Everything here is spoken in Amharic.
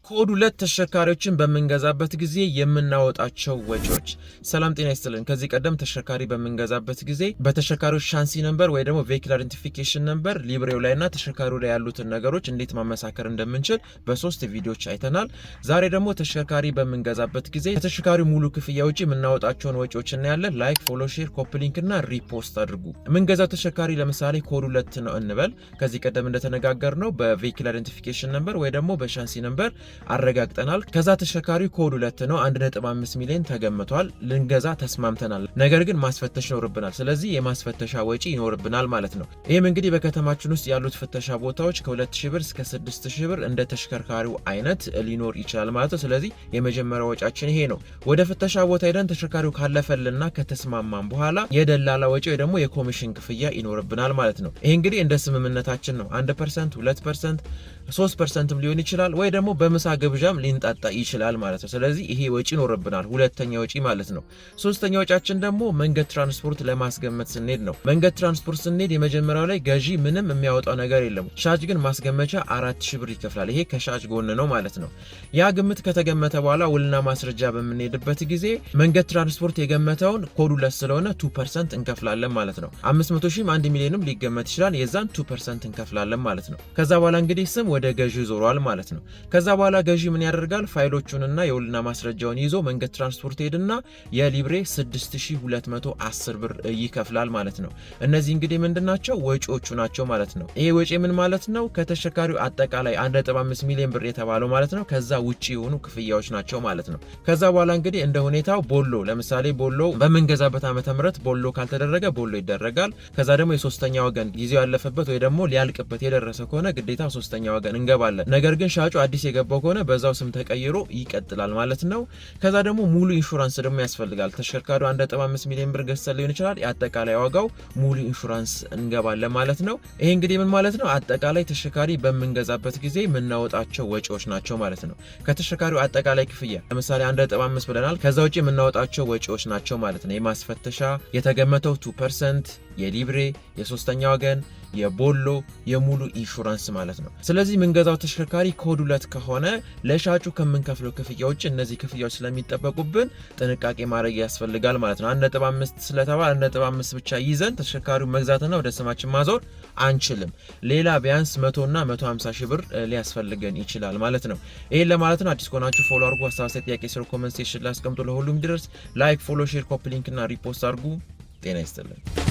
ኮድ 2 ተሽከርካሪዎችን በመንገዛበት ጊዜ የምናወጣቸው ወጪዎች። ሰላም ጤና ይስጥልን። ከዚህ ቀደም ተሽከርካሪ በመንገዛበት ጊዜ በተሽከርካሪው ሻንሲ ነምበር ወይ ደግሞ ቬሂክል አይደንቲፊኬሽን ነምበር ሊብሬው ላይና ተሽከርካሪው ላይ ያሉትን ነገሮች እንዴት ማመሳከር እንደምንችል በሶስት ቪዲዮዎች አይተናል። ዛሬ ደግሞ ተሽከርካሪ በመንገዛበት ጊዜ ከተሽከርካሪው ሙሉ ክፍያ ውጪ የምናወጣቸውን ወጪዎች እናያለን። ላይክ፣ ፎሎ፣ ሼር፣ ኮፒ ሊንክ እና ሪፖስት አድርጉ። የምንገዛው ተሽከርካሪ ለምሳሌ ኮድ 2 ነው እንበል። ከዚህ ቀደም እንደተነጋገርነው በቬሂክል አይደንቲፊኬሽን ነምበር ወይ ደግሞ በሻንሲ ነምበር አረጋግጠናል። ከዛ ተሽከርካሪው ኮድ 2 ነው 1.5 ሚሊዮን ተገምቷል። ልንገዛ ተስማምተናል። ነገር ግን ማስፈተሽ ይኖርብናል። ስለዚህ የማስፈተሻ ወጪ ይኖርብናል ማለት ነው። ይህም እንግዲህ በከተማችን ውስጥ ያሉት ፍተሻ ቦታዎች ከ2000 ብር እስከ 6000 ብር እንደ ተሽከርካሪው አይነት ሊኖር ይችላል ማለት ነው። ስለዚህ የመጀመሪያው ወጪያችን ይሄ ነው። ወደ ፍተሻ ቦታ ሄደን ተሽከርካሪው ካለፈልና ከተስማማን በኋላ የደላላ ወጪ ወይ ደግሞ የኮሚሽን ክፍያ ይኖርብናል ማለት ነው። ይሄ እንግዲህ እንደ ስምምነታችን ነው። 1%፣ 2%፣ 3% ሊሆን ይችላል ወይ ደግሞ በምሳ ግብዣም ሊንጣጣ ይችላል ማለት ነው። ስለዚህ ይሄ ወጪ ይኖርብናል፣ ሁለተኛ ወጪ ማለት ነው። ሶስተኛ ወጪያችን ደግሞ መንገድ ትራንስፖርት ለማስገመት ስንሄድ ነው። መንገድ ትራንስፖርት ስንሄድ የመጀመሪያው ላይ ገዢ ምንም የሚያወጣው ነገር የለም። ሻጭ ግን ማስገመቻ 4000 ብር ይከፍላል። ይሄ ከሻጭ ጎን ነው ማለት ነው። ያ ግምት ከተገመተ በኋላ ውልና ማስረጃ በምንሄድበት ጊዜ መንገድ ትራንስፖርት የገመተውን ኮድ 2 ስለሆነ 2% እንከፍላለን ማለት ነው። 500 ሺህም 1 ሚሊዮንም ሊገመት ይችላል። የዛን 2% እንከፍላለን ማለት ነው። ከዛ በኋላ እንግዲህ ስም ወደ ገዢ ዞሯል ማለት ነው። ከዛ በኋላ ገዢ ምን ያደርጋል? ፋይሎቹንና የውልና ማስረጃውን ይዞ መንገድ ትራንስፖርት ሄድና የሊብሬ 6210 ብር ይከፍላል ማለት ነው። እነዚህ እንግዲህ ምንድናቸው? ወጪዎቹ ናቸው ማለት ነው። ይሄ ወጪ ምን ማለት ነው? ከተሽከርካሪው አጠቃላይ 1.5 ሚሊዮን ብር የተባለው ማለት ነው። ከዛ ውጪ የሆኑ ክፍያዎች ናቸው ማለት ነው። ከዛ በኋላ እንግዲህ እንደ ሁኔታው ቦሎ፣ ለምሳሌ ቦሎ በምንገዛበት ዓመተ ምህረት ቦሎ ካልተደረገ ቦሎ ይደረጋል። ከዛ ደግሞ የሶስተኛ ወገን ጊዜው ያለፈበት ወይ ደግሞ ሊያልቅበት የደረሰ ከሆነ ግዴታ ሶስተኛ ወገን እንገባለን። ነገር ግን ሻጩ አዲስ የገባው ከሆነ በዛው ስም ተቀይሮ ይቀጥላል ማለት ነው። ከዛ ደግሞ ሙሉ ኢንሹራንስ ደግሞ ያስፈልጋል። ተሽከርካሪው 1.5 ሚሊዮን ብር ገዝተን ሊሆን ይችላል። የአጠቃላይ ዋጋው ሙሉ ኢንሹራንስ እንገባለን ማለት ነው። ይሄ እንግዲህ ምን ማለት ነው? አጠቃላይ ተሽከርካሪ በምንገዛበት ጊዜ የምናወጣቸው ወጪዎች ናቸው ማለት ነው። ከተሽከርካሪው አጠቃላይ ክፍያ ለምሳሌ 1.5 ብለናል። ከዛ ውጪ የምናወጣቸው ወጪዎች ናቸው ማለት ነው። የማስፈተሻ የተገመተው 2%፣ የሊብሬ፣ የሶስተኛ ወገን፣ የቦሎ፣ የሙሉ ኢንሹራንስ ማለት ነው። ስለዚህ የምንገዛው ተሽከርካሪ ኮድ 2 ከሆነ ለሻጩ ከምንከፍለው ክፍያ ውጭ እነዚህ ክፍያዎች ስለሚጠበቁብን ጥንቃቄ ማድረግ ያስፈልጋል ማለት ነው። 1.5 ስለተባለ 1.5 ብቻ ይዘን ተሽከርካሪው መግዛትና ወደ ስማችን ማዞር አንችልም። ሌላ ቢያንስ 100 እና 150 ሺህ ብር ሊያስፈልገን ይችላል ማለት ነው። ይሄን ለማለት ነው። አዲስ ከሆናችሁ ፎሎ አድርጉ። ሀሳብ ጥያቄ ስር ኮሜንት ሴክሽን ላይ አስቀምጡ። ለሁሉም እንዲደርስ ላይክ፣ ፎሎ፣ ሼር፣ ኮፒ ሊንክ እና ሪፖስት አድርጉ። ጤና ይስጥልን።